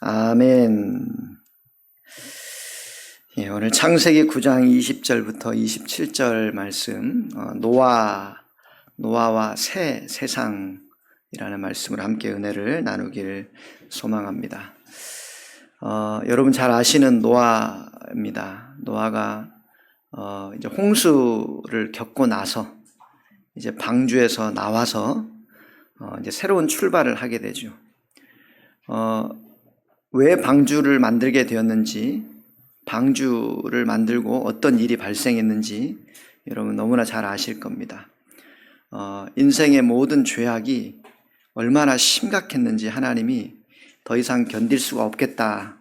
아멘. 예, 오늘 창세기 9장 20절부터 27절 말씀, 노아와 새 세상이라는 말씀으로 함께 은혜를 나누기를 소망합니다. 여러분 잘 아시는 노아입니다. 노아가 이제 홍수를 겪고 나서 이제 방주에서 나와서 이제 새로운 출발을 하게 되죠. 왜 방주를 만들게 되었는지, 방주를 만들고 어떤 일이 발생했는지 여러분 너무나 잘 아실 겁니다. 인생의 모든 죄악이 얼마나 심각했는지 하나님이 더 이상 견딜 수가 없겠다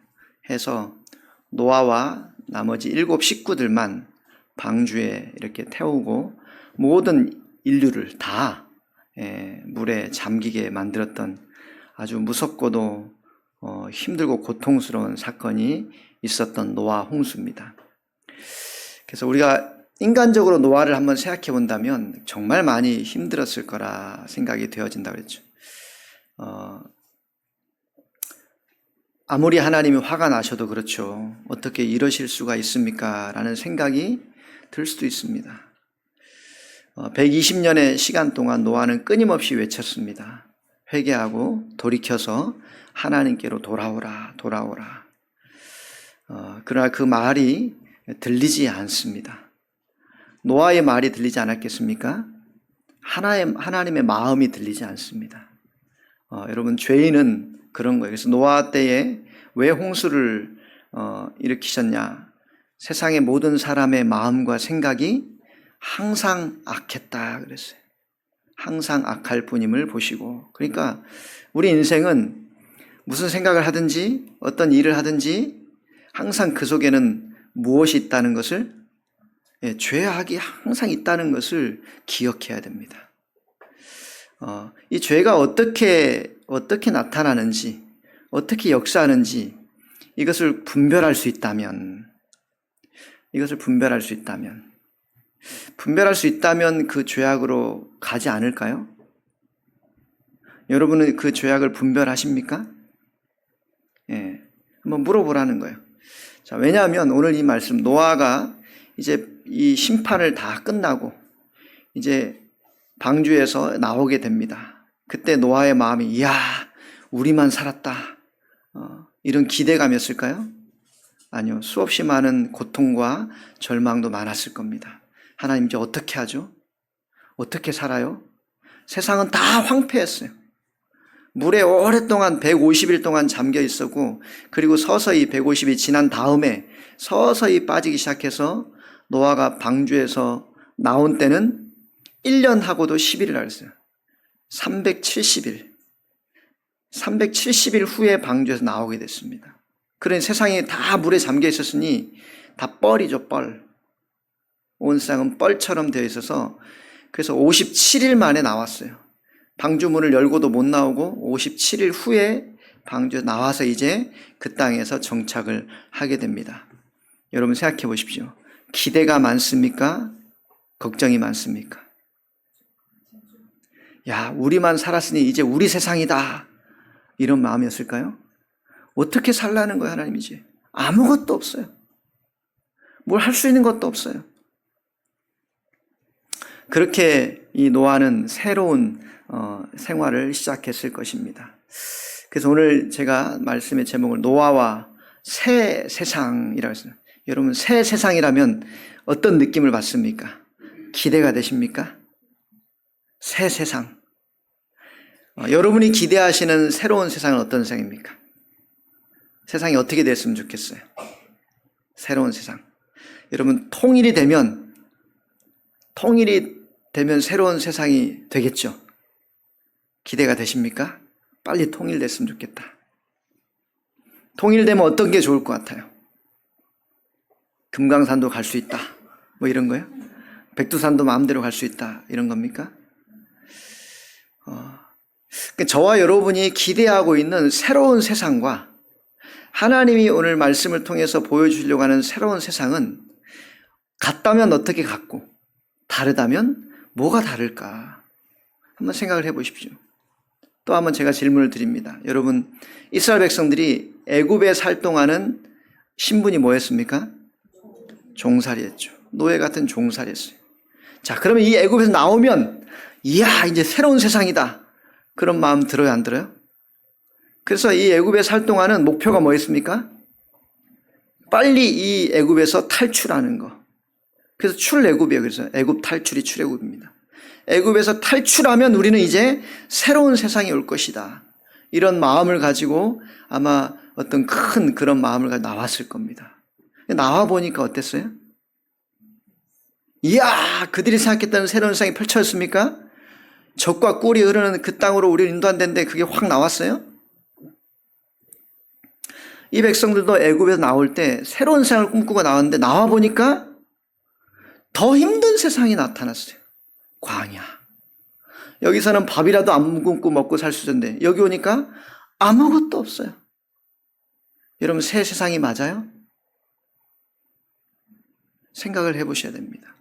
해서 노아와 나머지 7 식구들만 방주에 이렇게 태우고 모든 인류를 다 물에 잠기게 만들었던 아주 무섭고도 힘들고 고통스러운 사건이 있었던 노아 홍수입니다. 그래서 우리가 인간적으로 노아를 한번 생각해 본다면 정말 많이 힘들었을 거라 생각이 되어진다고 그랬죠. 아무리 하나님이 화가 나셔도 그렇죠. 어떻게 이러실 수가 있습니까? 라는 생각이 들 수도 있습니다. 120년의 시간 동안 노아는 끊임없이 외쳤습니다. 회개하고 돌이켜서 하나님께로 돌아오라, 돌아오라. 그러나 그 말이 들리지 않습니다. 노아의 말이 들리지 않았겠습니까? 하나님의 마음이 들리지 않습니다. 여러분, 죄인은 그런 거예요. 그래서 노아 때에 왜 홍수를 일으키셨냐? 세상의 모든 사람의 마음과 생각이 항상 악했다 그랬어요. 항상 악할 뿐임을 보시고. 그러니까 우리 인생은 무슨 생각을 하든지 어떤 일을 하든지 항상 그 속에는 무엇이 있다는 것을, 죄악이 항상 있다는 것을 기억해야 됩니다. 이 죄가 어떻게 나타나는지, 어떻게 역사하는지 이것을 분별할 수 있다면 그 죄악으로 가지 않을까요? 여러분은 그 죄악을 분별하십니까? 예, 한번 물어보라는 거예요. 자, 왜냐하면 오늘 이 말씀, 노아가 이제 이 심판을 다 끝나고 이제 방주에서 나오게 됩니다. 그때 노아의 마음이, 이야, 우리만 살았다. 이런 기대감이었을까요? 아니요. 수없이 많은 고통과 절망도 많았을 겁니다. 하나님 이제 어떻게 하죠? 어떻게 살아요? 세상은 다 황폐했어요. 물에 오랫동안 150일 동안 잠겨 있었고, 그리고 서서히 150이 지난 다음에 서서히 빠지기 시작해서 노아가 방주에서 나온 때는 1년 하고도 10일이라 했어요. 370일 후에 방주에서 나오게 됐습니다. 그러니 세상이 다 물에 잠겨 있었으니 다 뻘이죠, 뻘. 온 세상은 뻘처럼 되어 있어서 그래서 57일 만에 나왔어요. 방주문을 열고도 못 나오고 57일 후에 방주에 나와서 이제 그 땅에서 정착을 하게 됩니다. 여러분 생각해 보십시오. 기대가 많습니까? 걱정이 많습니까? 야, 우리만 살았으니 이제 우리 세상이다. 이런 마음이었을까요? 어떻게 살라는 거예요, 하나님 이제? 아무것도 없어요. 뭘 할 수 있는 것도 없어요. 그렇게 이 노아는 새로운 생활을 시작했을 것입니다. 그래서 오늘 제가 말씀의 제목을 노아와 새 세상이라고 했어요. 여러분, 새 세상이라면 어떤 느낌을 받습니까? 기대가 되십니까? 새 세상. 여러분이 기대하시는 새로운 세상은 어떤 세상입니까? 세상이 어떻게 됐으면 좋겠어요? 새로운 세상. 여러분, 통일이 되면 새로운 세상이 되겠죠? 기대가 되십니까? 빨리 통일됐으면 좋겠다. 통일되면 어떤 게 좋을 것 같아요? 금강산도 갈 수 있다. 뭐 이런 거요? 백두산도 마음대로 갈 수 있다. 이런 겁니까? 저와 여러분이 기대하고 있는 새로운 세상과 하나님이 오늘 말씀을 통해서 보여주려고 하는 새로운 세상은 같다면 어떻게 같고 다르다면 뭐가 다를까? 한번 생각을 해보십시오. 또 한번 제가 질문을 드립니다. 여러분, 이스라엘 백성들이 애굽에 살 동안은 신분이 뭐였습니까? 종살이였죠. 노예 같은 종살이였어요. 자, 그러면 이 애굽에서 나오면 이야, 이제 새로운 세상이다. 그런 마음 들어요, 안 들어요? 그래서 이 애굽에 살 동안은 목표가 뭐였습니까? 빨리 이 애굽에서 탈출하는 거. 그래서 출애굽이에요. 그래서 애굽 탈출이 출애굽입니다. 애굽에서 탈출하면 우리는 이제 새로운 세상이 올 것이다. 이런 마음을 가지고 아마 어떤 큰 그런 마음을 가지고 나왔을 겁니다. 나와 보니까 어땠어요? 이야, 그들이 생각했던 새로운 세상이 펼쳐졌습니까? 젖과 꿀이 흐르는 그 땅으로 우리를 인도한다는데 그게 확 나왔어요? 이 백성들도 애굽에서 나올 때 새로운 세상을 꿈꾸고 나왔는데 나와 보니까 더 힘든 세상이 나타났어요. 광야. 여기서는 밥이라도 안 굶고 먹고 살 수 있는데 여기 오니까 아무것도 없어요. 여러분, 새 세상이 맞아요? 생각을 해보셔야 됩니다.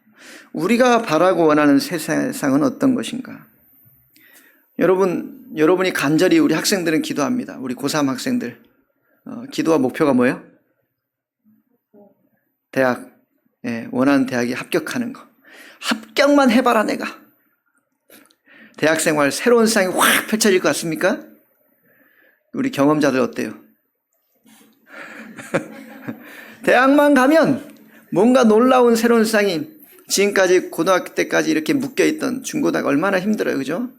우리가 바라고 원하는 새 세상은 어떤 것인가? 여러분이 간절히 우리 학생들은 기도합니다. 우리 고3 학생들. 기도와 목표가 뭐예요? 대학, 원하는 대학에 합격하는 거. 합격만 해봐라 내가. 대학생활 새로운 세상이 확 펼쳐질 것 같습니까? 우리 경험자들 어때요? 대학만 가면 뭔가 놀라운 새로운 세상이, 지금까지 고등학교 때까지 이렇게 묶여있던 중고등학교 얼마나 힘들어요, 그죠?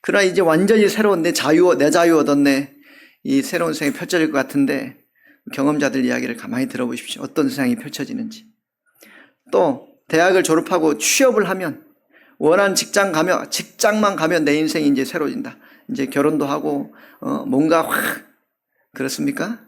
그러나 이제 완전히 새로운 내 자유 얻었네. 이 새로운 세상이 펼쳐질 것 같은데 경험자들 이야기를 가만히 들어보십시오. 어떤 세상이 펼쳐지는지. 또 대학을 졸업하고 취업을 하면 원하는 직장만 가면 내 인생이 이제 새로워진다. 이제 결혼도 하고 뭔가 확, 그렇습니까?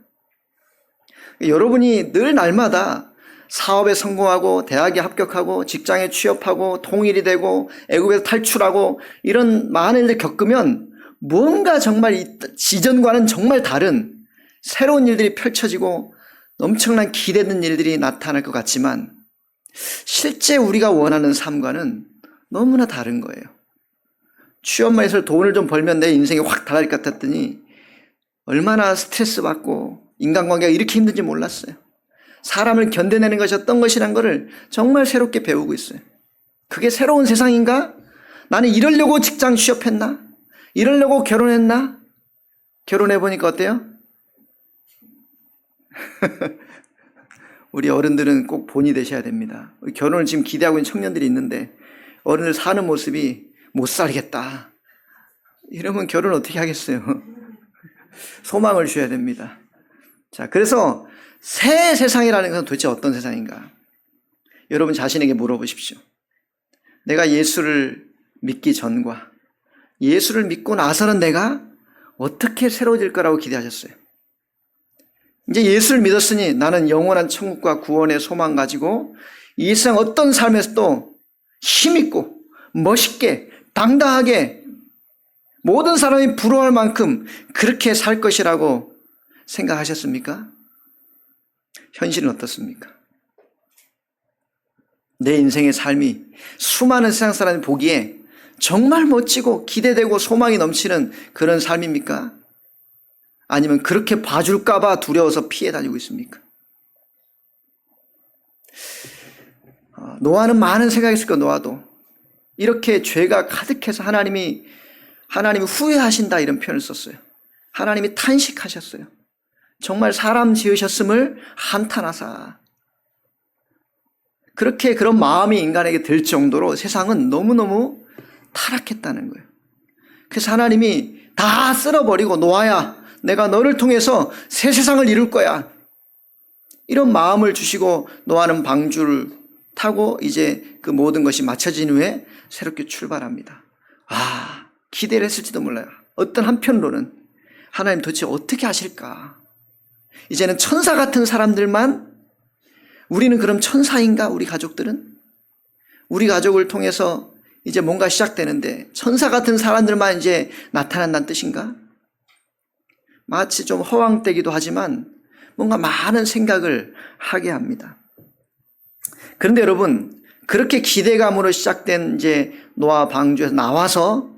여러분이 늘 날마다 사업에 성공하고 대학에 합격하고 직장에 취업하고 통일이 되고 애굽에서 탈출하고 이런 많은 일을 겪으면 뭔가 정말 이전과는 정말 다른 새로운 일들이 펼쳐지고 엄청난 기대되는 일들이 나타날 것 같지만 실제 우리가 원하는 삶과는 너무나 다른 거예요. 취업만 해서 돈을 좀 벌면 내 인생이 확 달라질 것 같았더니 얼마나 스트레스 받고 인간관계가 이렇게 힘든지 몰랐어요. 사람을 견뎌내는 것이 어떤 것이란 것을 정말 새롭게 배우고 있어요. 그게 새로운 세상인가? 나는 이러려고 직장 취업했나? 이러려고 결혼했나? 결혼해보니까 어때요? 우리 어른들은 꼭 본이 되셔야 됩니다. 결혼을 지금 기대하고 있는 청년들이 있는데 어른들 사는 모습이 못 살겠다. 이러면 결혼 어떻게 하겠어요? 소망을 주셔야 됩니다. 자, 그래서 새 세상이라는 것은 도대체 어떤 세상인가? 여러분 자신에게 물어보십시오. 내가 예수를 믿기 전과 예수를 믿고 나서는 내가 어떻게 새로워질 거라고 기대하셨어요? 이제 예수를 믿었으니 나는 영원한 천국과 구원의 소망 가지고 이 세상 어떤 삶에서도 힘있고 멋있게 당당하게 모든 사람이 부러워할 만큼 그렇게 살 것이라고 생각하셨습니까? 현실은 어떻습니까? 내 인생의 삶이 수많은 세상 사람이 보기에 정말 멋지고 기대되고 소망이 넘치는 그런 삶입니까? 아니면 그렇게 봐줄까봐 두려워서 피해 다니고 있습니까? 노아는 많은 생각했을 거예요. 노아도 이렇게 죄가 가득해서 하나님이 후회하신다 이런 표현을 썼어요. 하나님이 탄식하셨어요. 정말 사람 지으셨음을 한탄하사. 그렇게 그런 마음이 인간에게 들 정도로 세상은 너무너무 타락했다는 거예요. 그래서 하나님이 다 쓸어버리고 노아야 내가 너를 통해서 새 세상을 이룰 거야. 이런 마음을 주시고 노아는 방주를 타고 이제 그 모든 것이 마쳐진 후에 새롭게 출발합니다. 기대를 했을지도 몰라요. 어떤 한편으로는 하나님 도대체 어떻게 하실까? 이제는 천사 같은 사람들만, 우리는 그럼 천사인가? 우리 가족들은? 우리 가족을 통해서 이제 뭔가 시작되는데 천사 같은 사람들만 이제 나타난다는 뜻인가? 마치 좀 허황되기도 하지만 뭔가 많은 생각을 하게 합니다. 그런데 여러분, 그렇게 기대감으로 시작된 이제 노아 방주에서 나와서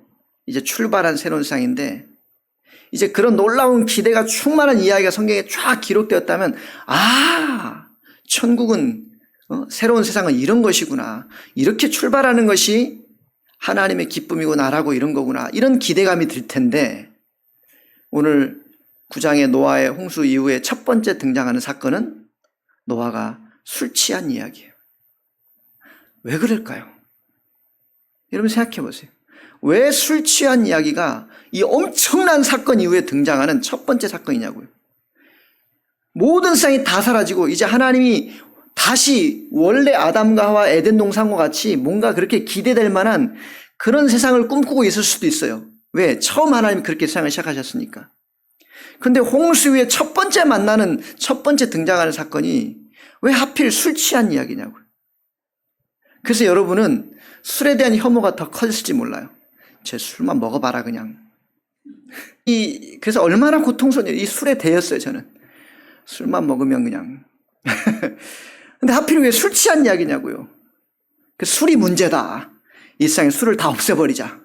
이제 출발한 새로운 세상인데 이제 그런 놀라운 기대가 충만한 이야기가 성경에 쫙 기록되었다면, 천국은, 새로운 세상은 이런 것이구나. 이렇게 출발하는 것이 하나님의 기쁨이고 나라고 이런 거구나. 이런 기대감이 들 텐데, 오늘 9장의 노아의 홍수 이후에 첫 번째 등장하는 사건은 노아가 술 취한 이야기예요. 왜 그럴까요? 여러분 생각해 보세요. 왜 술 취한 이야기가 이 엄청난 사건 이후에 등장하는 첫 번째 사건이냐고요. 모든 세상이 다 사라지고 이제 하나님이 다시 원래 아담과 하와 에덴 동산과 같이 뭔가 그렇게 기대될 만한 그런 세상을 꿈꾸고 있을 수도 있어요. 왜? 처음 하나님이 그렇게 세상을 시작하셨으니까. 근데 홍수 후에 첫 번째 만나는, 첫 번째 등장하는 사건이 왜 하필 술 취한 이야기냐고요. 그래서 여러분은 술에 대한 혐오가 더 커졌을지 몰라요. 쟤 술만 먹어봐라 그냥. 그래서 얼마나 고통스러워요. 이 술에 대였어요 저는. 술만 먹으면 그냥. 근데 하필 왜 술 취한 이야기냐고요. 술이 문제다. 이 세상에 술을 다 없애버리자.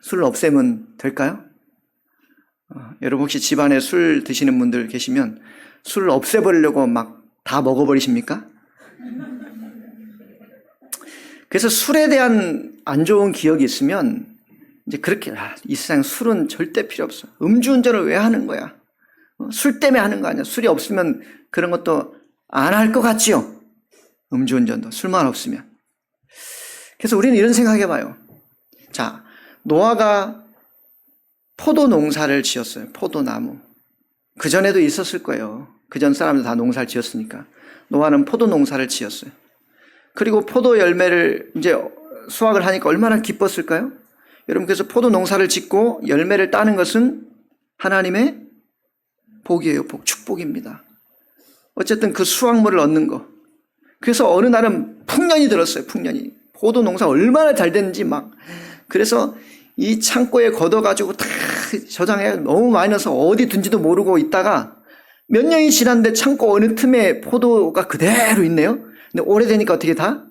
술을 없애면 될까요? 여러분 혹시 집안에 술 드시는 분들 계시면 술을 없애버리려고 막 다 먹어버리십니까? 그래서 술에 대한 안 좋은 기억이 있으면 이제 그렇게 이 세상 술은 절대 필요 없어. 음주운전을 왜 하는 거야? 술 때문에 하는 거 아니야. 술이 없으면 그런 것도 안 할 것 같지요. 음주운전도 술만 없으면. 그래서 우리는 이런 생각해봐요. 자, 노아가 포도 농사를 지었어요. 포도나무. 그전에도 있었을 거예요. 그전 사람들 다 농사를 지었으니까. 노아는 포도 농사를 지었어요. 그리고 포도 열매를 이제 수확을 하니까 얼마나 기뻤을까요? 여러분, 그래서 포도 농사를 짓고 열매를 따는 것은 하나님의 복이에요. 축복입니다. 어쨌든 그 수확물을 얻는 거. 그래서 어느 날은 풍년이 들었어요. 풍년이. 포도 농사 얼마나 잘 됐는지 막. 그래서 이 창고에 걷어가지고 다 저장해 너무 많이 넣어서 어디 둔지도 모르고 있다가 몇 년이 지났는데 창고 어느 틈에 포도가 그대로 있네요. 근데 오래되니까 어떻게 다?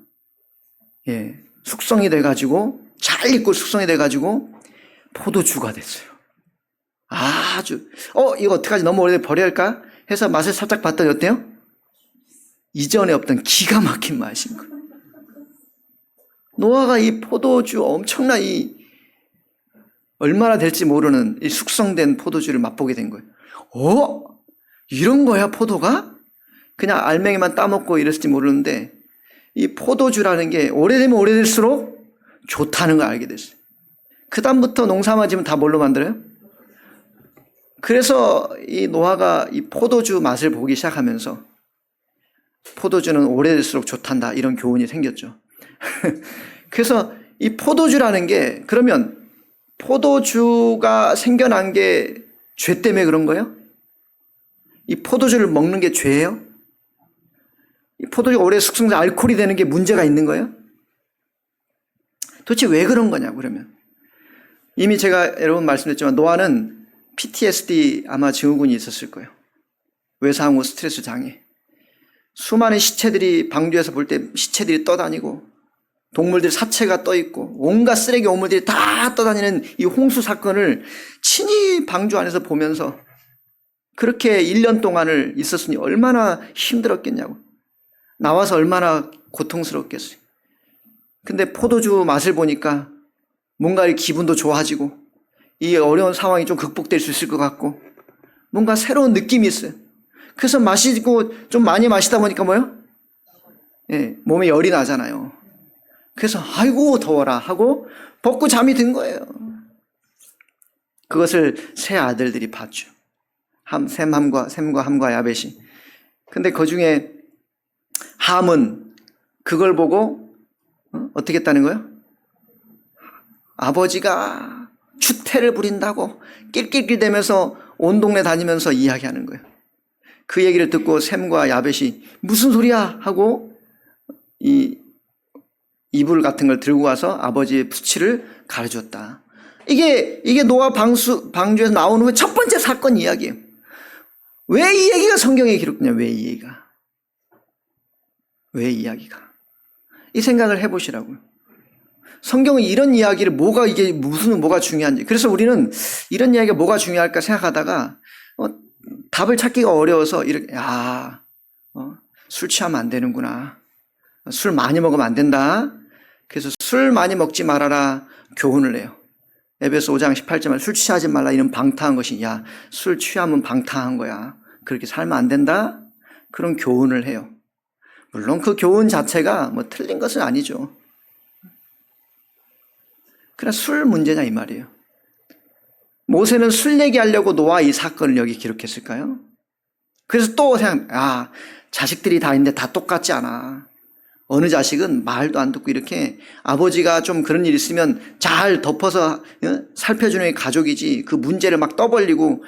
숙성이 돼가지고 잘 익고 숙성이 돼가지고 포도주가 됐어요. 아주 이거 어떡하지? 너무 오래돼 버려야 할까? 해서 맛을 살짝 봤더니 어때요? 이전에 없던 기가 막힌 맛인 거예요. 노아가 이 포도주 엄청난 얼마나 될지 모르는 이 숙성된 포도주를 맛보게 된 거예요. 이런 거야 포도가? 그냥 알맹이만 따먹고 이랬을지 모르는데 이 포도주라는 게 오래되면 오래될수록 좋다는 걸 알게 됐어요. 그 다음부터 농사만 지면 다 뭘로 만들어요? 그래서 이 노아가 이 포도주 맛을 보기 시작하면서 포도주는 오래될수록 좋단다 이런 교훈이 생겼죠. 그래서 이 포도주라는 게 그러면 포도주가 생겨난 게 죄 때문에 그런 거예요? 이 포도주를 먹는 게 죄예요? 이 포도주가 오래 숙성돼서 알코올이 되는 게 문제가 있는 거예요? 도대체 왜 그런 거냐고 그러면. 이미 제가 여러분 말씀드렸지만 노아는 PTSD 아마 증후군이 있었을 거예요. 외상 후 스트레스 장애. 수많은 시체들이 방주에서 볼 때 시체들이 떠다니고 동물들 사체가 떠있고 온갖 쓰레기 오물들이 다 떠다니는 이 홍수 사건을 친히 방주 안에서 보면서 그렇게 1년 동안을 있었으니 얼마나 힘들었겠냐고. 나와서 얼마나 고통스럽겠어요. 근데 포도주 맛을 보니까 뭔가 기분도 좋아지고 이 어려운 상황이 좀 극복될 수 있을 것 같고 뭔가 새로운 느낌이 있어요. 그래서 마시고 좀 많이 마시다 보니까 뭐요? 몸에 열이 나잖아요. 그래서 아이고 더워라 하고 벗고 잠이 든 거예요. 그것을 세 아들들이 봤죠. 셈과 함과 야벳이. 근데 그 중에 함은 그걸 보고 어떻게 했다는 거예요? 아버지가 추태를 부린다고 낄낄낄대면서 온 동네 다니면서 이야기하는 거예요. 그 얘기를 듣고 셈과 야벳이 무슨 소리야 하고 이 이불 같은 걸 들고 와서 아버지의 수치를 가르쳤다. 이게 노아 방주에서 나온 후에 첫 번째 사건 이야기예요. 왜 이 얘기가 성경에 기록되냐? 왜 이 얘기가? 왜 이 이야기가? 이 생각을 해보시라고요. 성경은 이런 이야기를 이게 뭐가 중요한지. 그래서 우리는 이런 이야기가 뭐가 중요할까 생각하다가 답을 찾기가 어려워서 이렇게 술 취하면 안 되는구나. 술 많이 먹으면 안 된다. 그래서 술 많이 먹지 말아라 교훈을 해요. 에베소 5장 18절에 술 취하지 말라 이런 방탕한 것이 술 취하면 방탕한 거야. 그렇게 살면 안 된다. 그런 교훈을 해요. 물론 그 교훈 자체가 틀린 것은 아니죠. 그러나 술 문제냐 이 말이에요. 모세는 술 얘기하려고 노아 이 사건을 여기 기록했을까요? 그래서 또 자식들이 다 있는데 다 똑같지 않아. 어느 자식은 말도 안 듣고 이렇게 아버지가 좀 그런 일 있으면 잘 덮어서 살펴주는 게 가족이지 그 문제를 막 떠벌리고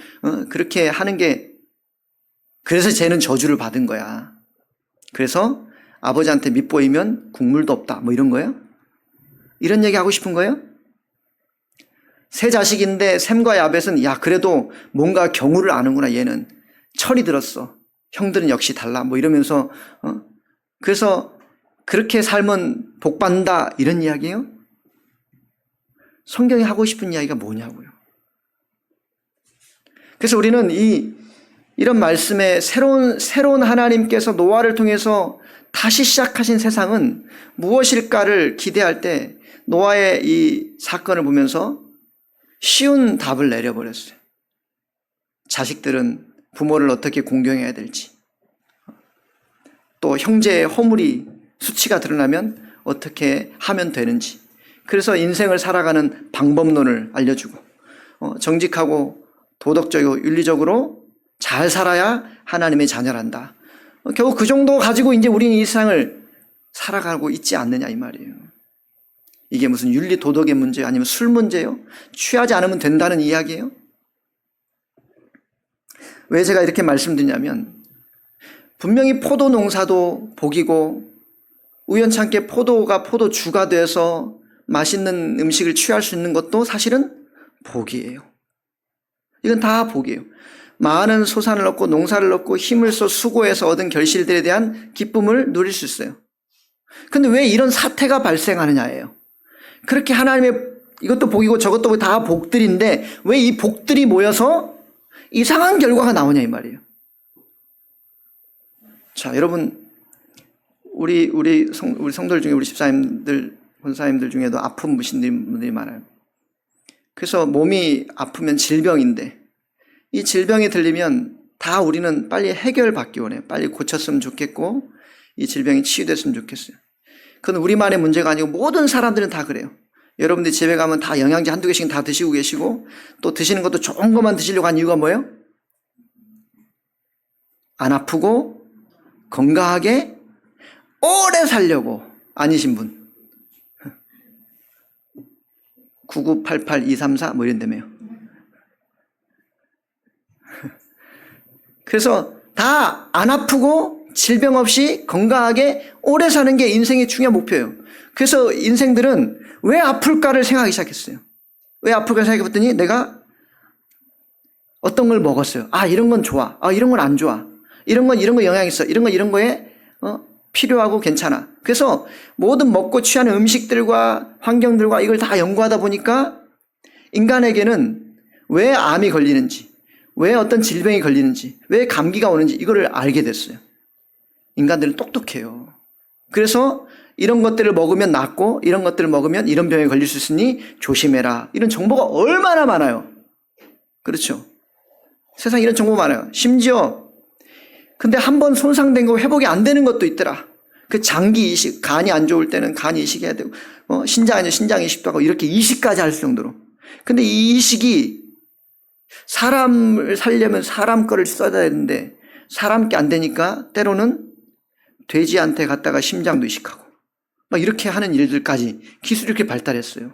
그렇게 하는 게 그래서 쟤는 저주를 받은 거야. 그래서 아버지한테 밉보이면 국물도 없다 이런 거예요? 이런 얘기 하고 싶은 거예요? 세 자식인데 셈과 야벳은 그래도 뭔가 경우를 아는구나. 얘는 철이 들었어. 형들은 역시 달라 이러면서 그래서 그렇게 살면 복 받는다 이런 이야기예요? 성경이 하고 싶은 이야기가 뭐냐고요. 그래서 우리는 이런 말씀에 새로운 하나님께서 노아를 통해서 다시 시작하신 세상은 무엇일까를 기대할 때 노아의 이 사건을 보면서 쉬운 답을 내려버렸어요. 자식들은 부모를 어떻게 공경해야 될지, 또 형제의 허물이 수치가 드러나면 어떻게 하면 되는지, 그래서 인생을 살아가는 방법론을 알려주고 정직하고 도덕적이고 윤리적으로 잘 살아야 하나님의 자녀란다. 겨우 그 정도 가지고 이제 우리는 이 세상을 살아가고 있지 않느냐 이 말이에요. 이게 무슨 윤리 도덕의 문제 아니면 술 문제요? 취하지 않으면 된다는 이야기예요? 왜 제가 이렇게 말씀드리냐면 분명히 포도 농사도 복이고 우연찮게 포도가 포도주가 돼서 맛있는 음식을 취할 수 있는 것도 사실은 복이에요. 이건 다 복이에요. 많은 소산을 얻고 농사를 얻고 힘을 써 수고해서 얻은 결실들에 대한 기쁨을 누릴 수 있어요. 근데 왜 이런 사태가 발생하느냐예요. 그렇게 하나님의 이것도 복이고 저것도 다 복들인데 왜 이 복들이 모여서 이상한 결과가 나오냐 이 말이에요. 자, 여러분 우리 성도들 중에 우리 집사님들, 권사님들 중에도 아픈 분들이 많아요. 그래서 몸이 아프면 질병인데 이 질병이 들리면 다 우리는 빨리 해결받기 원해요. 빨리 고쳤으면 좋겠고 이 질병이 치유됐으면 좋겠어요. 그건 우리만의 문제가 아니고 모든 사람들은 다 그래요. 여러분들이 집에 가면 다 영양제 한두 개씩은 다 드시고 계시고 또 드시는 것도 좋은 것만 드시려고 한 이유가 뭐예요? 안 아프고 건강하게 오래 살려고. 아니신 분 9988234 이런다며요. 그래서 다 안 아프고 질병 없이 건강하게 오래 사는 게 인생의 중요한 목표예요. 그래서 인생들은 왜 아플까를 생각하기 시작했어요. 왜 아플까 생각해봤더니 내가 어떤 걸 먹었어요. 이런 건 좋아. 이런 건 안 좋아. 이런 거 영향 있어. 이런 거에 필요하고 괜찮아. 그래서 모든 먹고 취하는 음식들과 환경들과 이걸 다 연구하다 보니까 인간에게는 왜 암이 걸리는지, 왜 어떤 질병이 걸리는지, 왜 감기가 오는지 이거를 알게 됐어요. 인간들은 똑똑해요. 그래서 이런 것들을 먹으면 낫고 이런 것들을 먹으면 이런 병에 걸릴 수 있으니 조심해라. 이런 정보가 얼마나 많아요. 그렇죠? 세상에 이런 정보 많아요. 심지어 근데 한번 손상된 거 회복이 안 되는 것도 있더라. 그 장기 이식, 간이 안 좋을 때는 간 이식해야 되고 신장 아니면 신장 이식도 하고 이렇게 이식까지 할 정도로. 근데 이 이식이 사람을 살려면 사람 거를 써야 되는데 사람 게 안 되니까 때로는 돼지한테 갔다가 심장도 이식하고 막 이렇게 하는 일들까지 기술이 이렇게 발달했어요.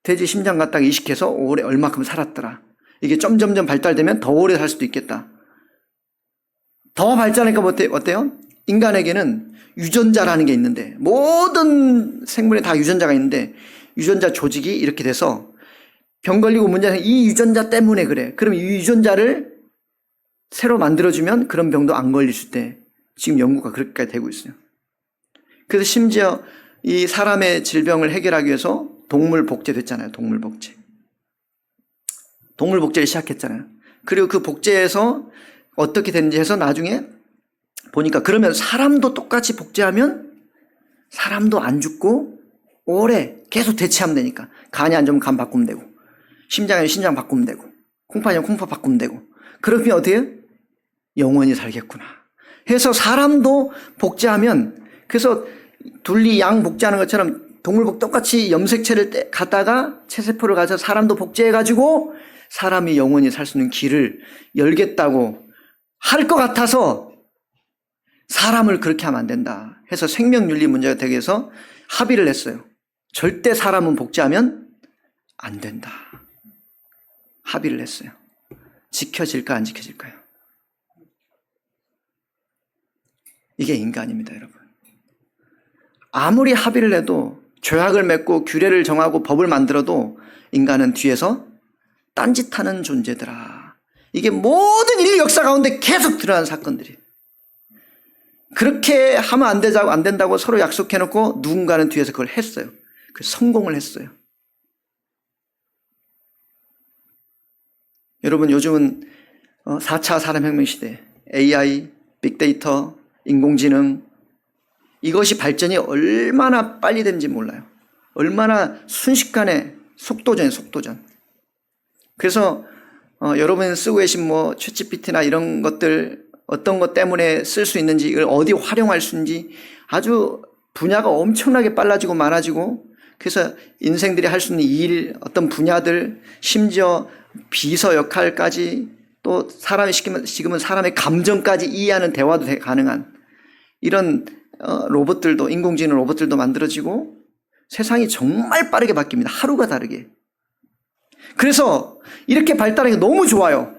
돼지 심장 갖다가 이식해서 오래 얼마큼 살았더라. 이게 점점점 발달되면 더 오래 살 수도 있겠다. 더 발전하니까 어때요? 인간에게는 유전자라는 게 있는데 모든 생물에 다 유전자가 있는데 유전자 조직이 이렇게 돼서 병 걸리고 문제는 이 유전자 때문에 그래. 그럼 이 유전자를 새로 만들어주면 그런 병도 안 걸릴 수 있대. 지금 연구가 그렇게까지 되고 있어요. 그래서 심지어 이 사람의 질병을 해결하기 위해서 동물 복제 됐잖아요. 동물 복제. 동물 복제를 시작했잖아요. 그리고 그 복제에서 어떻게 됐는지 해서 나중에 보니까 그러면 사람도 똑같이 복제하면 사람도 안 죽고 오래 계속 대체하면 되니까 간이 안 좋으면 간 바꾸면 되고 심장이면 심장 바꾸면 되고 콩팥이면 콩팥 바꾸면 되고 그러면 어떻게 해요? 영원히 살겠구나 해서 사람도 복제하면 그래서 둘리 양 복제하는 것처럼 동물복 똑같이 염색체를 갖다가 체세포를 가서 사람도 복제해가지고 사람이 영원히 살 수 있는 길을 열겠다고 할 것 같아서 사람을 그렇게 하면 안 된다 해서 생명윤리 문제가 되게 해서 합의를 했어요. 절대 사람은 복제하면 안 된다. 합의를 했어요. 지켜질까 안 지켜질까요? 이게 인간입니다, 여러분. 아무리 합의를 해도 조약을 맺고 규례를 정하고 법을 만들어도 인간은 뒤에서 딴짓하는 존재더라. 이게 모든 인류 역사 가운데 계속 드러난 사건들이. 그렇게 하면 안 된다고 서로 약속해놓고 누군가는 뒤에서 그걸 했어요. 그 성공을 했어요. 여러분 요즘은 4차 산업혁명 시대, AI, 빅데이터, 인공지능 이것이 발전이 얼마나 빨리 되는지 몰라요. 얼마나 순식간에 속도전. 그래서 여러분이 쓰고 계신 뭐 챗GPT나 이런 것들 어떤 것 때문에 쓸 수 있는지 이걸 어디 활용할 수 있는지 아주 분야가 엄청나게 빨라지고 많아지고 그래서 인생들이 할 수 있는 일 어떤 분야들 심지어 비서 역할까지 또 사람이 지금은 사람의 감정까지 이해하는 대화도 가능한 이런 로봇들도 인공지능 로봇들도 만들어지고 세상이 정말 빠르게 바뀝니다. 하루가 다르게. 그래서 이렇게 발달하는 게 너무 좋아요.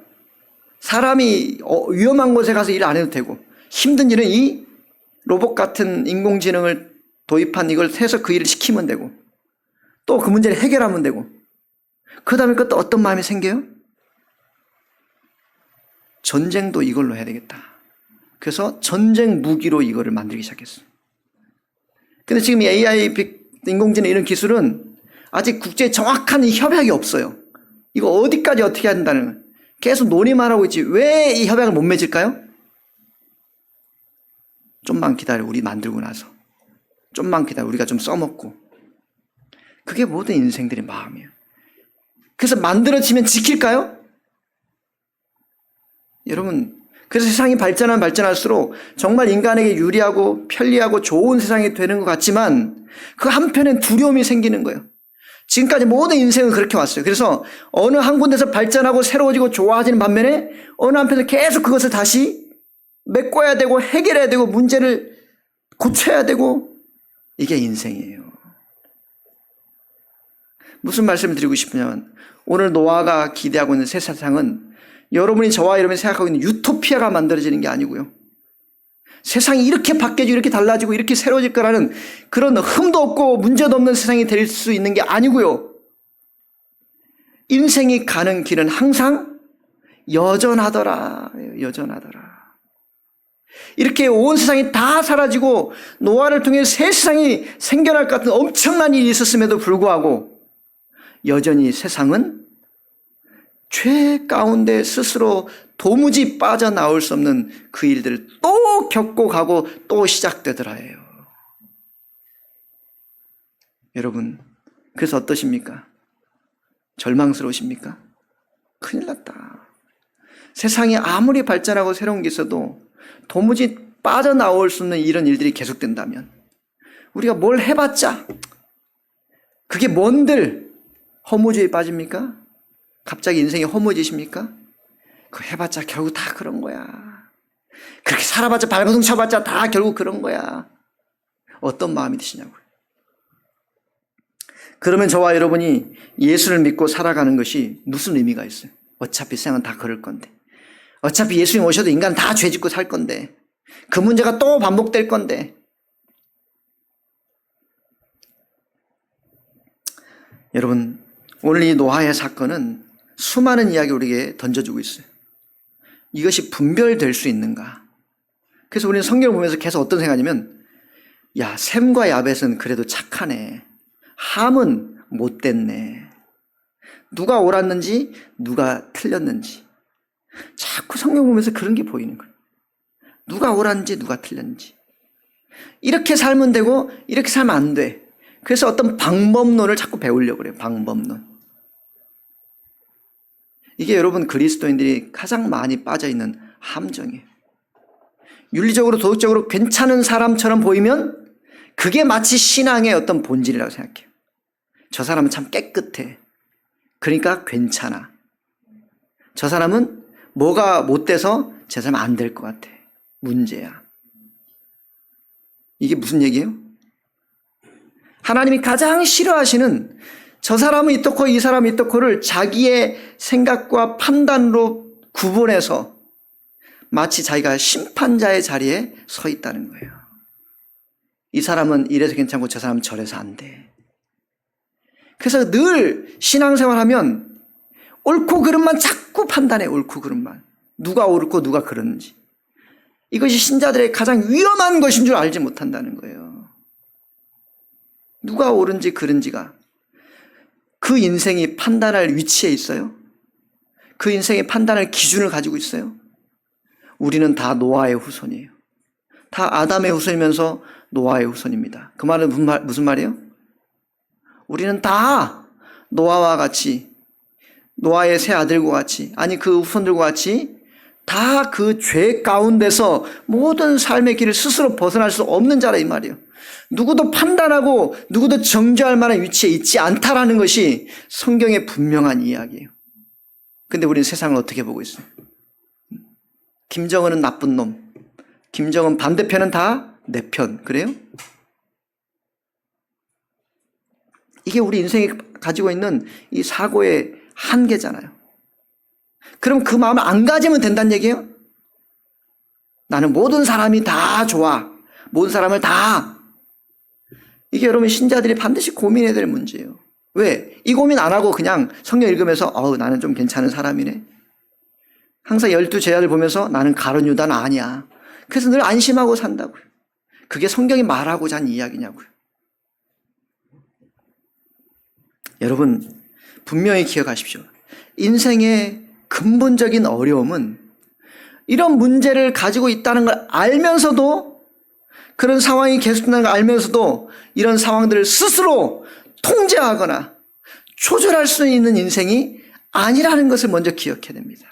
사람이 위험한 곳에 가서 일 안 해도 되고 힘든 일은 이 로봇 같은 인공지능을 도입한 이걸 해서 그 일을 시키면 되고 또 그 문제를 해결하면 되고 그 다음에 또 어떤 마음이 생겨요? 전쟁도 이걸로 해야 되겠다. 그래서 전쟁 무기로 이거를 만들기 시작했어요. 근데 지금 이 AI, 인공지능 이런 기술은 아직 국제에 정확한 협약이 없어요. 이거 어디까지 어떻게 한다는 계속 논의만 하고 있지 왜 이 협약을 못 맺을까요? 좀만 기다려 우리 만들고 나서 좀만 기다려 우리가 좀 써먹고 그게 모든 인생들의 마음이에요. 그래서 만들어지면 지킬까요? 여러분 그래서 세상이 발전할수록 정말 인간에게 유리하고 편리하고 좋은 세상이 되는 것 같지만 그 한편엔 두려움이 생기는 거예요. 지금까지 모든 인생은 그렇게 왔어요. 그래서 어느 한 군데서 발전하고 새로워지고 좋아지는 반면에 어느 한편에서 계속 그것을 다시 메꿔야 되고 해결해야 되고 문제를 고쳐야 되고 이게 인생이에요. 무슨 말씀을 드리고 싶으냐면 오늘 노아가 기대하고 있는 새 세상은 여러분이 저와 여러분이 생각하고 있는 유토피아가 만들어지는 게 아니고요. 세상이 이렇게 바뀌어지고 이렇게 달라지고 이렇게 새로워질 거라는 그런 흠도 없고 문제도 없는 세상이 될 수 있는 게 아니고요. 인생이 가는 길은 항상 여전하더라. 이렇게 온 세상이 다 사라지고 노아를 통해 새 세상이 생겨날 것 같은 엄청난 일이 있었음에도 불구하고 여전히 세상은 죄 가운데 스스로 도무지 빠져나올 수 없는 그 일들을 또 겪고 가고 또 시작되더라예요. 여러분 그래서 어떠십니까? 절망스러우십니까? 큰일 났다. 세상이 아무리 발전하고 새로운 게 있어도 도무지 빠져나올 수 없는 이런 일들이 계속된다면 우리가 뭘 해봤자 그게 뭔들 허무주의에 빠집니까? 갑자기 인생이 허무해지십니까? 그거 해봤자 결국 다 그런 거야. 그렇게 살아봤자 발버둥 쳐봤자 다 결국 그런 거야. 어떤 마음이 드시냐고요. 그러면 저와 여러분이 예수를 믿고 살아가는 것이 무슨 의미가 있어요? 어차피 세상은 다 그럴 건데 어차피 예수님 오셔도 인간은 다 죄짓고 살 건데 그 문제가 또 반복될 건데 여러분 오늘 이 노아의 사건은 수많은 이야기 우리에게 던져주고 있어요. 이것이 분별될 수 있는가? 그래서 우리는 성경을 보면서 계속 어떤 생각이냐면 야, 셈과 야벳은 그래도 착하네. 함은 못됐네. 누가 옳았는지 누가 틀렸는지 자꾸 성경 보면서 그런 게 보이는 거예요. 누가 옳았는지 누가 틀렸는지. 이렇게 살면 되고 이렇게 살면 안 돼. 그래서 어떤 방법론을 자꾸 배우려고 그래요. 방법론. 이게 여러분 그리스도인들이 가장 많이 빠져있는 함정이에요. 윤리적으로 도덕적으로 괜찮은 사람처럼 보이면 그게 마치 신앙의 어떤 본질이라고 생각해요. 저 사람은 참 깨끗해. 그러니까 괜찮아. 저 사람은 뭐가 못돼서 저 사람은 안 될 것 같아. 문제야. 이게 무슨 얘기예요? 하나님이 가장 싫어하시는 저 사람은 이렇고 이 사람은 이렇고를 자기의 생각과 판단으로 구분해서 마치 자기가 심판자의 자리에 서 있다는 거예요. 이 사람은 이래서 괜찮고 저 사람은 저래서 안 돼. 그래서 늘 신앙생활하면 옳고 그름만 자꾸 판단해. 옳고 그름만. 누가 옳고 누가 그른지. 이것이 신자들의 가장 위험한 것인 줄 알지 못한다는 거예요. 누가 옳은지 그른지가 그 인생이 판단할 위치에 있어요? 그 인생의 판단할 기준을 가지고 있어요? 우리는 다 노아의 후손이에요. 다 아담의 후손이면서 노아의 후손입니다. 그 말은 무슨 말이에요? 우리는 다 노아와 같이, 노아의 세 아들과 같이, 아니 그 후손들과 같이 다 그 죄 가운데서 모든 삶의 길을 스스로 벗어날 수 없는 자라 이 말이에요. 누구도 판단하고 누구도 정죄할 만한 위치에 있지 않다라는 것이 성경의 분명한 이야기예요. 근데 우리는 세상을 어떻게 보고 있어요? 김정은은 나쁜 놈, 김정은 반대편은 다 내 편. 그래요? 이게 우리 인생이 가지고 있는 이 사고의 한계잖아요. 그럼 그 마음을 안 가지면 된다는 얘기예요? 나는 모든 사람이 다 좋아. 모든 사람을 다. 이게 여러분 신자들이 반드시 고민해야 될 문제예요. 왜? 이 고민 안 하고 그냥 성경 읽으면서 나는 좀 괜찮은 사람이네. 항상 12제자를 보면서 나는 가룟 유다는 아니야. 그래서 늘 안심하고 산다고요. 그게 성경이 말하고자 하는 이야기냐고요. 여러분 분명히 기억하십시오. 인생의 근본적인 어려움은 이런 문제를 가지고 있다는 걸 알면서도, 그런 상황이 계속된다는 걸 알면서도 이런 상황들을 스스로 통제하거나 조절할 수 있는 인생이 아니라는 것을 먼저 기억해야 됩니다.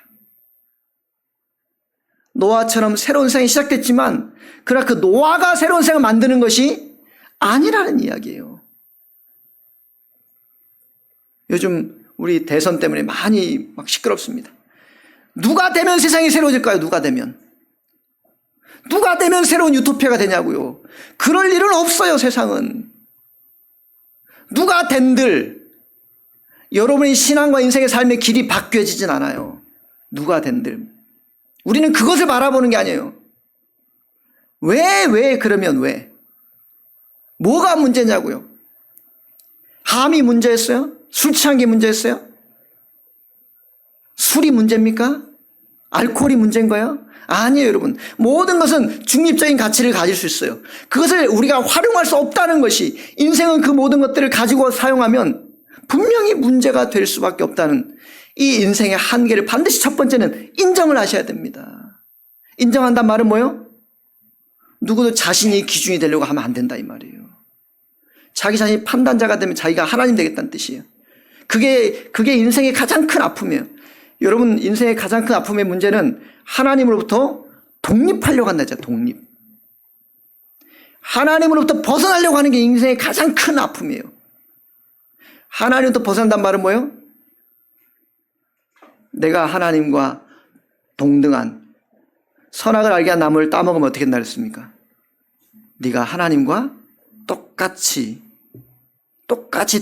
노아처럼 새로운 생이 시작됐지만 그러나 그 노아가 새로운 생을 만드는 것이 아니라는 이야기예요. 요즘 우리 대선 때문에 많이 막 시끄럽습니다. 누가 되면 세상이 새로워질까요? 누가 되면 새로운 유토피아가 되냐고요. 그럴 일은 없어요. 세상은. 누가 된들 여러분의 신앙과 인생의 삶의 길이 바뀌어지진 않아요. 누가 된들. 우리는 그것을 바라보는 게 아니에요. 그러면 왜? 뭐가 문제냐고요? 함이 문제였어요? 술 취한 게 문제였어요? 술이 문제입니까? 알코올이 문제인 거예요? 아니에요, 여러분. 모든 것은 중립적인 가치를 가질 수 있어요. 그것을 우리가 활용할 수 없다는 것이, 인생은 그 모든 것들을 가지고 사용하면 분명히 문제가 될 수밖에 없다는 이 인생의 한계를 반드시 첫 번째는 인정을 하셔야 됩니다. 인정한다는 말은 뭐예요? 누구도 자신이 기준이 되려고 하면 안 된다 이 말이에요. 자기 자신이 판단자가 되면 자기가 하나님 되겠다는 뜻이에요. 그게 인생의 가장 큰 아픔이에요. 여러분 인생의 가장 큰 아픔의 문제는 하나님으로부터 독립하려고 한다 했잖아요. 독립. 하나님으로부터 벗어나려고 하는 게 인생의 가장 큰 아픔이에요. 하나님으로부터 벗어난다는 말은 뭐예요? 내가 하나님과 동등한 선악을 알게 한 나무를 따먹으면 어떻게 된다 그랬습니까? 네가 하나님과 똑같이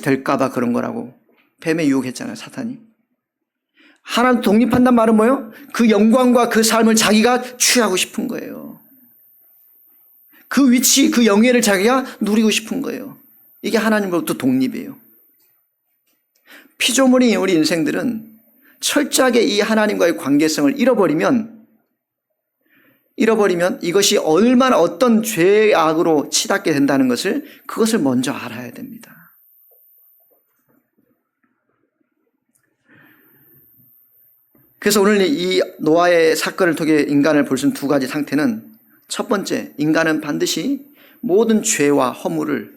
될까 봐 그런 거라고 뱀에 유혹했잖아요. 사탄이. 하나님 독립한단 말은 뭐예요? 그 영광과 그 삶을 자기가 취하고 싶은 거예요. 그 위치, 그 영예를 자기가 누리고 싶은 거예요. 이게 하나님으로부터 독립이에요. 피조물인 우리 인생들은 철저하게 이 하나님과의 관계성을 잃어버리면 잃어버리면 이것이 얼마나 어떤 죄악으로 치닫게 된다는 것을 그것을 먼저 알아야 됩니다. 그래서 오늘 이 노아의 사건을 통해 인간을 볼 수 있는 두 가지 상태는 첫 번째, 인간은 반드시 모든 죄와 허물을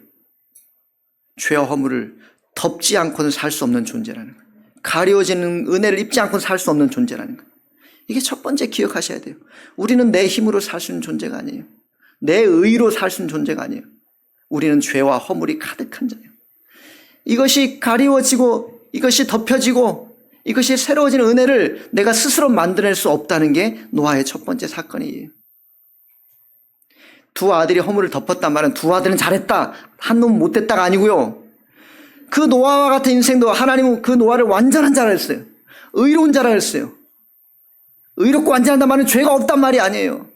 덮지 않고는 살 수 없는 존재라는 거예요. 가려지는 은혜를 입지 않고는 살 수 없는 존재라는 거예요. 이게 첫 번째 기억하셔야 돼요. 우리는 내 힘으로 살 수 있는 존재가 아니에요. 내 의로 살 수 있는 존재가 아니에요. 우리는 죄와 허물이 가득한 자예요. 이것이 가리워지고 이것이 덮여지고 이것이 새로워지는 은혜를 내가 스스로 만들어낼 수 없다는 게 노아의 첫 번째 사건이에요. 두 아들이 허물을 덮었단 말은 두 아들은 잘했다, 한 놈은 못됐다가 아니고요. 그 노아와 같은 인생도 하나님은 그 노아를 완전한 자라 했어요. 의로운 자라 했어요. 의롭고 완전하단 말은 죄가 없단 말이 아니에요.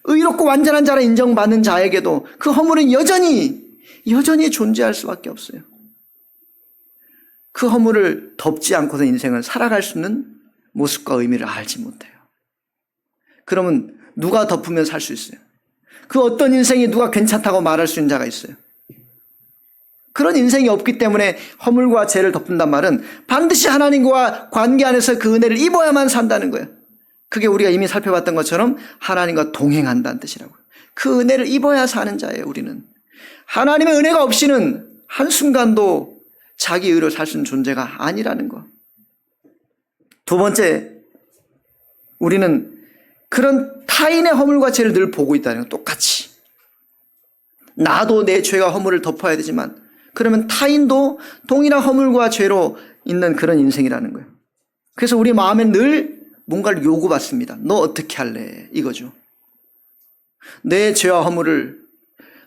의롭고 완전한 자라 인정받는 자에게도 그 허물은 여전히 존재할 수밖에 없어요. 그 허물을 덮지 않고서 인생을 살아갈 수 있는 모습과 의미를 알지 못해요. 그러면 누가 덮으면 살 수 있어요? 그 어떤 인생이 누가 괜찮다고 말할 수 있는 자가 있어요? 그런 인생이 없기 때문에 허물과 죄를 덮는단 말은 반드시 하나님과 관계 안에서 그 은혜를 입어야만 산다는 거예요. 그게 우리가 이미 살펴봤던 것처럼 하나님과 동행한다는 뜻이라고요. 그 은혜를 입어야 사는 자예요, 우리는. 하나님의 은혜가 없이는 한순간도 자기 의로 살 수 있는 존재가 아니라는 거. 두 번째, 우리는 그런 타인의 허물과 죄를 늘 보고 있다는 거. 똑같이. 나도 내 죄와 허물을 덮어야 되지만 그러면 타인도 동일한 허물과 죄로 있는 그런 인생이라는 거예요. 그래서 우리 마음에 늘 뭔가를 요구받습니다. 너 어떻게 할래? 이거죠. 내 죄와 허물을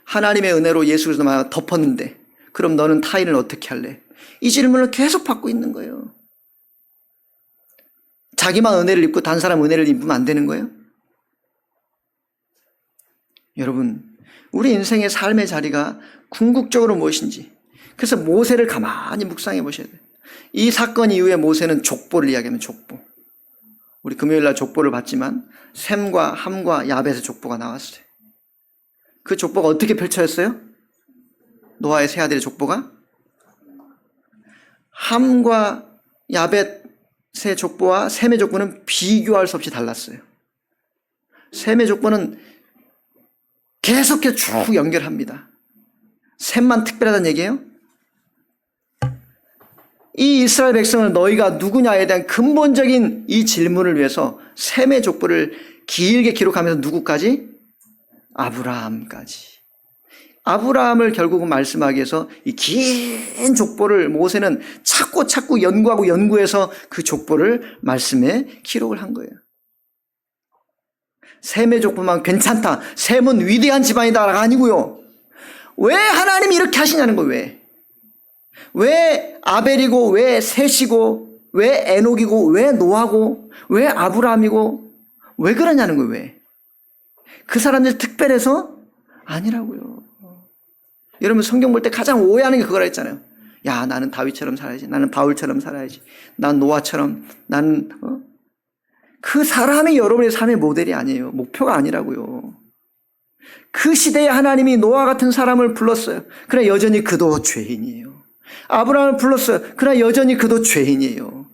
하나님의 은혜로 예수 그리스도만 덮었는데 그럼 너는 타인을 어떻게 할래? 이 질문을 계속 받고 있는 거예요. 자기만 은혜를 입고 다른 사람 은혜를 입으면 안 되는 거예요? 여러분, 우리 인생의 삶의 자리가 궁극적으로 무엇인지, 그래서 모세를 가만히 묵상해 보셔야 돼요. 이 사건 이후에 모세는 족보를 이야기하면 족보. 우리 금요일날 족보를 봤지만 셈과 함과 야벳의 족보가 나왔어요. 그 족보가 어떻게 펼쳐졌어요? 노아의 세 아들의 족보가 함과 야벳의 족보와 셈의 족보는 비교할 수 없이 달랐어요. 셈의 족보는 계속해서 쭉 연결합니다. 셈만 특별하다는 얘기예요. 이 이스라엘 백성은 너희가 누구냐에 대한 근본적인 이 질문을 위해서 셈의 족보를 길게 기록하면서 누구까지? 아브라함까지. 아브라함을 결국은 말씀하기 위해서 이 긴 족보를 모세는 찾고 연구하고 연구해서 그 족보를 말씀에 기록을 한 거예요. 셈의 족보만 괜찮다, 셈은 위대한 집안이다가 아니고요. 왜 하나님이 이렇게 하시냐는 거예요. 왜 아벨이고 왜 셋이고 왜 에녹이고 왜 노아고 왜 아브라함이고 왜 그러냐는 거예요. 왜? 그 사람들 특별해서? 아니라고요. 여러분 성경 볼 때 가장 오해하는 게 그거라 했잖아요. 야, 나는 다윗처럼 살아야지, 나는 바울처럼 살아야지, 난 노아처럼, 나는 그 사람이 여러분의 삶의 모델이 아니에요. 목표가 아니라고요. 그 시대에 하나님이 노아 같은 사람을 불렀어요. 그러나 여전히 그도 죄인이에요. 아브라함을 불렀어요. 그러나 여전히 그도 죄인이에요.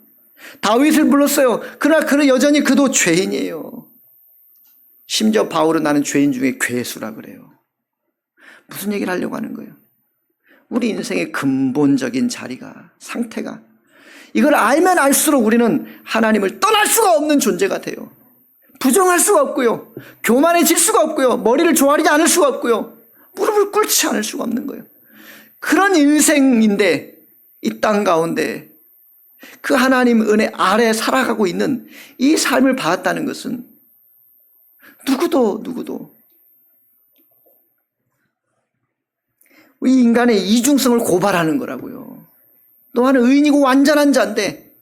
다윗을 불렀어요. 그러나 여전히 그도 죄인이에요. 심지어 바울은 나는 죄인 중에 괴수라 그래요. 무슨 얘기를 하려고 하는 거예요? 우리 인생의 근본적인 자리가, 상태가, 이걸 알면 알수록 우리는 하나님을 떠날 수가 없는 존재가 돼요. 부정할 수가 없고요. 교만해질 수가 없고요. 머리를 조아리지 않을 수가 없고요. 무릎을 꿇지 않을 수가 없는 거예요. 그런 인생인데 이 땅 가운데 그 하나님 은혜 아래 살아가고 있는 이 삶을 받았다는 것은 누구도 이 인간의 이중성을 고발하는 거라고요. 노아는 의인이고 완전한 자인데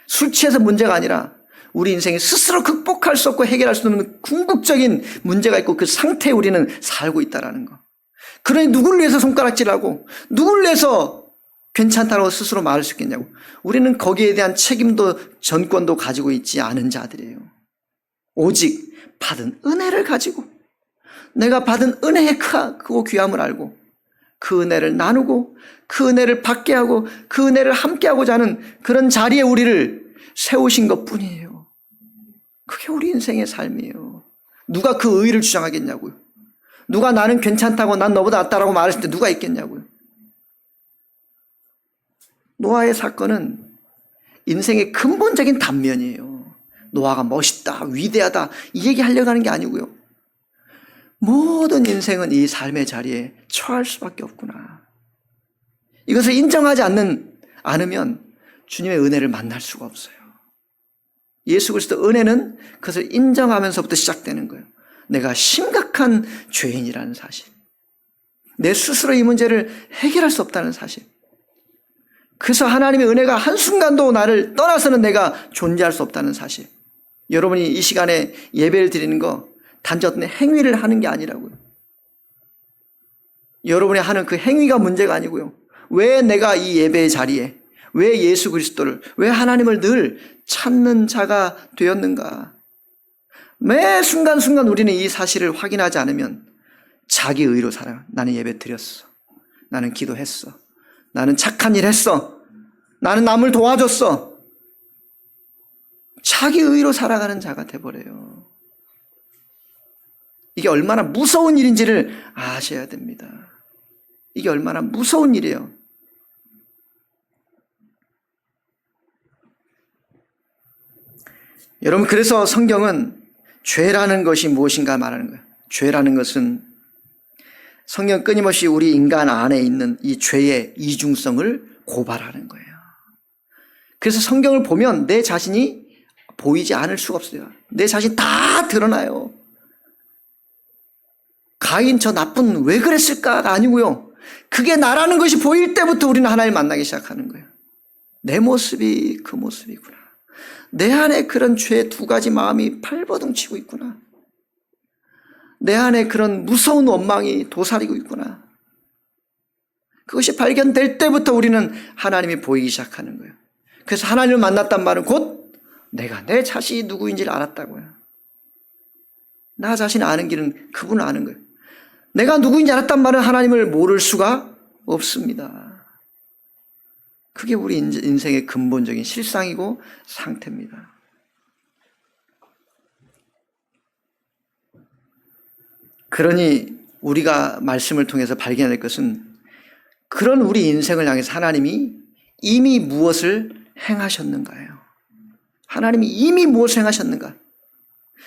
술 취해서 문제가 아니라 우리 인생에 스스로 극복할 수 없고 해결할 수 없는 궁극적인 문제가 있고 그 상태에 우리는 살고 있다는 거. 그러니 누구를 위해서 손가락질하고 누구를 위해서 괜찮다고 스스로 말할 수 있겠냐고. 우리는 거기에 대한 책임도 전권도 가지고 있지 않은 자들이에요. 오직 받은 은혜를 가지고 내가 받은 은혜의 크고 귀함을 알고 그 은혜를 나누고 그 은혜를 받게 하고 그 은혜를 함께하고자 하는 그런 자리에 우리를 세우신 것뿐이에요. 그게 우리 인생의 삶이에요. 누가 그 의의를 주장하겠냐고요. 누가 나는 괜찮다고 난 너보다 낫다라고 말했을 때 누가 있겠냐고요. 노아의 사건은 인생의 근본적인 단면이에요. 노아가 멋있다, 위대하다 이 얘기 하려고 하는 게 아니고요. 모든 인생은 이 삶의 자리에 처할 수밖에 없구나. 이것을 인정하지 않으면 주님의 은혜를 만날 수가 없어요. 예수 그리스도 은혜는 그것을 인정하면서부터 시작되는 거예요. 내가 심각한 죄인이라는 사실. 내 스스로 이 문제를 해결할 수 없다는 사실. 그래서 하나님의 은혜가 한순간도 나를 떠나서는 내가 존재할 수 없다는 사실. 여러분이 이 시간에 예배를 드리는 거 단지 어떤 행위를 하는 게 아니라고요. 여러분이 하는 그 행위가 문제가 아니고요. 왜 내가 이 예배의 자리에, 왜 예수 그리스도를, 왜 하나님을 늘 찾는 자가 되었는가. 매 순간순간 우리는 이 사실을 확인하지 않으면 자기 의로 살아. 나는 예배 드렸어. 나는 기도했어. 나는 착한 일 했어. 나는 남을 도와줬어. 자기 의로 살아가는 자가 돼버려요. 이게 얼마나 무서운 일인지를 아셔야 됩니다. 이게 얼마나 무서운 일이에요. 여러분, 그래서 성경은 죄라는 것이 무엇인가 말하는 거예요. 죄라는 것은 성경 끊임없이 우리 인간 안에 있는 이 죄의 이중성을 고발하는 거예요. 그래서 성경을 보면 내 자신이 보이지 않을 수가 없어요. 내 자신 다 드러나요. 가인 저 나쁜 왜 그랬을까가 아니고요. 그게 나라는 것이 보일 때부터 우리는 하나님을 만나기 시작하는 거예요. 내 모습이 그 모습이구나. 내 안에 그런 죄의 두 가지 마음이 발버둥치고 있구나. 내 안에 그런 무서운 원망이 도사리고 있구나. 그것이 발견될 때부터 우리는 하나님이 보이기 시작하는 거예요. 그래서 하나님을 만났단 말은 곧 내가 내 자신이 누구인지를 알았다고요. 나 자신을 아는 길은 그분을 아는 거예요. 내가 누구인지 알았단 말은 하나님을 모를 수가 없습니다. 그게 우리 인생의 근본적인 실상이고 상태입니다. 그러니 우리가 말씀을 통해서 발견할 것은 그런 우리 인생을 향해서 하나님이 이미 무엇을 행하셨는가요? 하나님이 이미 무엇을 행하셨는가?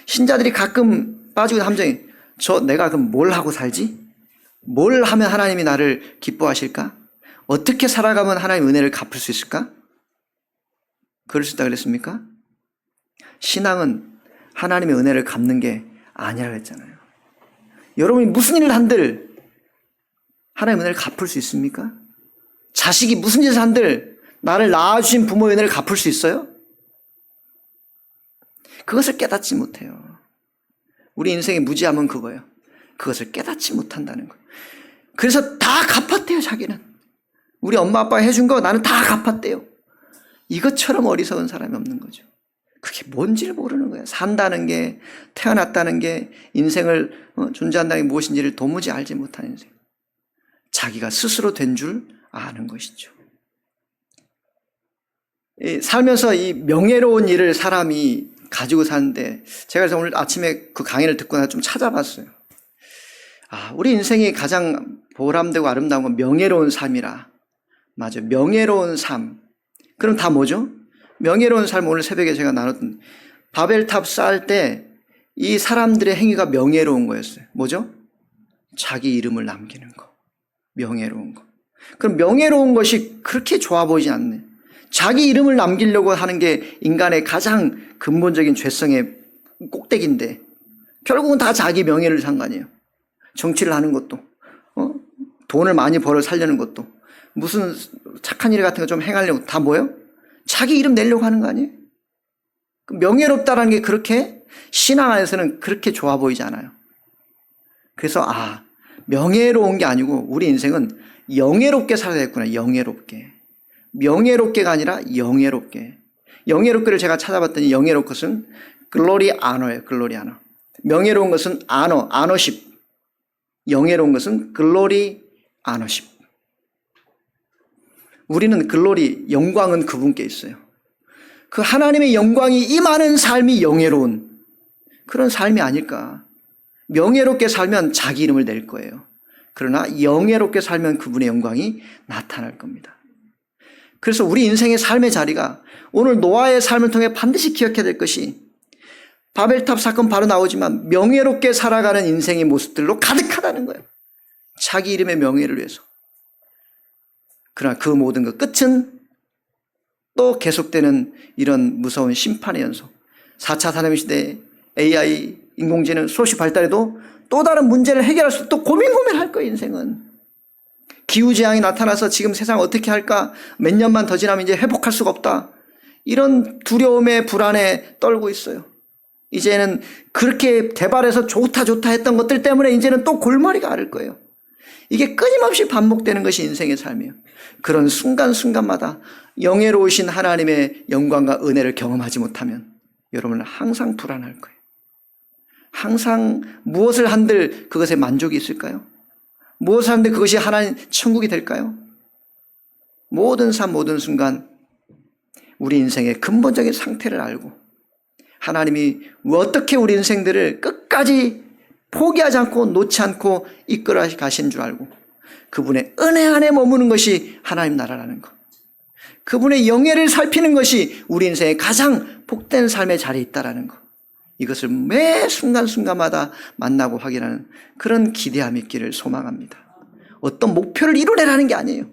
신자들이 가끔 빠지고 있는 함정이 내가 그럼 뭘 하고 살지? 뭘 하면 하나님이 나를 기뻐하실까? 어떻게 살아가면 하나님의 은혜를 갚을 수 있을까? 그럴 수 있다 그랬습니까? 신앙은 하나님의 은혜를 갚는 게 아니라고 했잖아요. 여러분이 무슨 일을 한들 하나님의 은혜를 갚을 수 있습니까? 자식이 무슨 짓을 한들 나를 낳아주신 부모의 은혜를 갚을 수 있어요? 그것을 깨닫지 못해요. 우리 인생의 무지함은 그거예요. 그것을 깨닫지 못한다는 거예요. 그래서 다 갚았대요, 자기는. 우리 엄마 아빠가 해준 거 나는 다 갚았대요. 이것처럼 어리석은 사람이 없는 거죠. 그게 뭔지를 모르는 거예요. 산다는 게, 태어났다는 게, 인생을 존재한다는 게 무엇인지를 도무지 알지 못하는 인생. 자기가 스스로 된 줄 아는 것이죠. 살면서 이 명예로운 일을 사람이 가지고 사는데, 제가 그래서 오늘 아침에 그 강의를 듣고 나서 좀 찾아봤어요. 우리 인생이 가장 보람되고 아름다운 건 명예로운 삶이라. 맞아요. 명예로운 삶. 그럼 다 뭐죠? 명예로운 삶, 오늘 새벽에 제가 나눴던 바벨탑 쌓을 때 이 사람들의 행위가 명예로운 거였어요. 뭐죠? 자기 이름을 남기는 거. 명예로운 거. 그럼 명예로운 것이 그렇게 좋아 보이지 않네. 자기 이름을 남기려고 하는 게 인간의 가장 근본적인 죄성의 꼭대기인데 결국은 다 자기 명예를 산 거 아니에요. 정치를 하는 것도, 돈을 많이 벌어 살려는 것도, 무슨 착한 일 같은 거 좀 행하려고 다 뭐예요? 자기 이름 내려고 하는 거 아니에요? 명예롭다라는 게 그렇게 신앙 안에서는 그렇게 좋아 보이지 않아요. 그래서 명예로운 게 아니고 우리 인생은 영예롭게 살아야 되겠구나. 영예롭게. 명예롭게가 아니라 영예롭게. 영예롭게를 제가 찾아봤더니 영예롭 것은 글로리 아너예요. 글로리 아너. 명예로운 것은 아너십. 영예로운 것은 글로리 아너십. 우리는 글로리, 영광은 그분께 있어요. 그 하나님의 영광이 임하는 삶이 영예로운 그런 삶이 아닐까. 명예롭게 살면 자기 이름을 낼 거예요. 그러나 영예롭게 살면 그분의 영광이 나타날 겁니다. 그래서 우리 인생의 삶의 자리가 오늘 노아의 삶을 통해 반드시 기억해야 될 것이 바벨탑 사건 바로 나오지만 명예롭게 살아가는 인생의 모습들로 가득하다는 거예요. 자기 이름의 명예를 위해서. 그러나 그 모든 것 끝은 또 계속되는 이런 무서운 심판의 연속. 4차 산업시대에 AI, 인공지능, 소식 발달해도 또 다른 문제를 해결할 수 또 고민할 거예요. 인생은. 기후재앙이 나타나서 지금 세상 어떻게 할까? 몇 년만 더 지나면 이제 회복할 수가 없다. 이런 두려움에 불안에 떨고 있어요. 이제는 그렇게 개발해서 좋다 했던 것들 때문에 이제는 또 골머리가 앓을 거예요. 이게 끊임없이 반복되는 것이 인생의 삶이에요. 그런 순간순간마다 영예로우신 하나님의 영광과 은혜를 경험하지 못하면 여러분은 항상 불안할 거예요. 항상 무엇을 한들 그것에 만족이 있을까요? 무엇을 한들 그것이 하나님 천국이 될까요? 모든 삶 모든 순간 우리 인생의 근본적인 상태를 알고 하나님이 어떻게 우리 인생들을 끝까지 포기하지 않고 놓지 않고 이끌어 가시는 줄 알고 그분의 은혜 안에 머무는 것이 하나님 나라라는 것. 그분의 영예를 살피는 것이 우리 인생의 가장 복된 삶의 자리에 있다라는 것. 이것을 매 순간순간마다 만나고 확인하는 그런 기대함이 있기를 소망합니다. 어떤 목표를 이루려는 게 아니에요.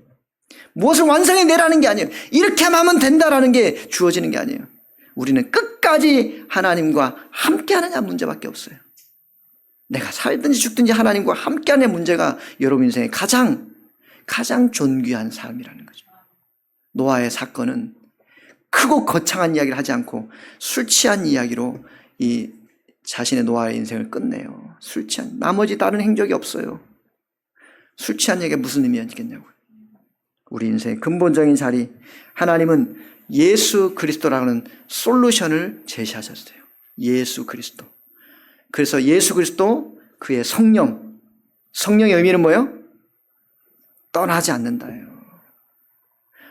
무엇을 완성해내라는 게 아니에요. 이렇게 하면 된다라는 게 주어지는 게 아니에요. 우리는 끝까지 하나님과 함께하느냐 문제밖에 없어요. 내가 살든지 죽든지 하나님과 함께하는 문제가 여러분 인생의 가장 존귀한 삶이라는 거죠. 노아의 사건은 크고 거창한 이야기를 하지 않고 술 취한 이야기로 이 자신의 노아의 인생을 끝내요. 술 취한 나머지 다른 행적이 없어요. 술 취한 얘기가 무슨 의미였겠냐고요. 우리 인생의 근본적인 자리 하나님은 예수 그리스도라는 솔루션을 제시하셨어요. 예수 그리스도. 그래서 예수 그리스도 그의 성령의 의미는 뭐예요? 떠나지 않는다예요.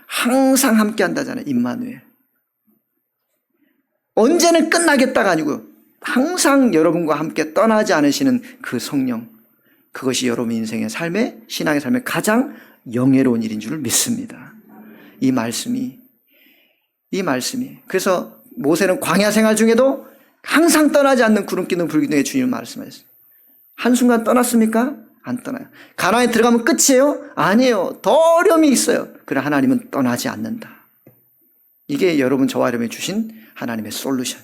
항상 함께 한다잖아요. 임마누엘. 언제는 끝나겠다가 아니고 항상 여러분과 함께 떠나지 않으시는 그 성령. 그것이 여러분 인생의 삶의 신앙의 삶의 가장 영예로운 일인 줄 믿습니다. 이 말씀이 그래서 모세는 광야 생활 중에도 항상 떠나지 않는 구름 기둥 불 기둥의 주님을 말씀하셨어요. 한순간 떠났습니까? 안 떠나요. 가나안에 들어가면 끝이에요? 아니에요. 더 어려움이 있어요. 그러나 하나님은 떠나지 않는다. 이게 여러분 저와 여러분이 주신 하나님의 솔루션.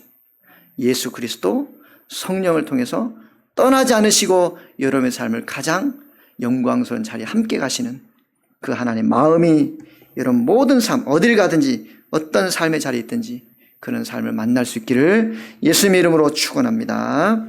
예수 그리스도 성령을 통해서 떠나지 않으시고 여러분의 삶을 가장 영광스러운 자리에 함께 가시는 그 하나님의 마음이 여러분 모든 삶 어딜 가든지 어떤 삶의 자리에 있든지 그런 삶을 만날 수 있기를 예수님의 이름으로 축원합니다.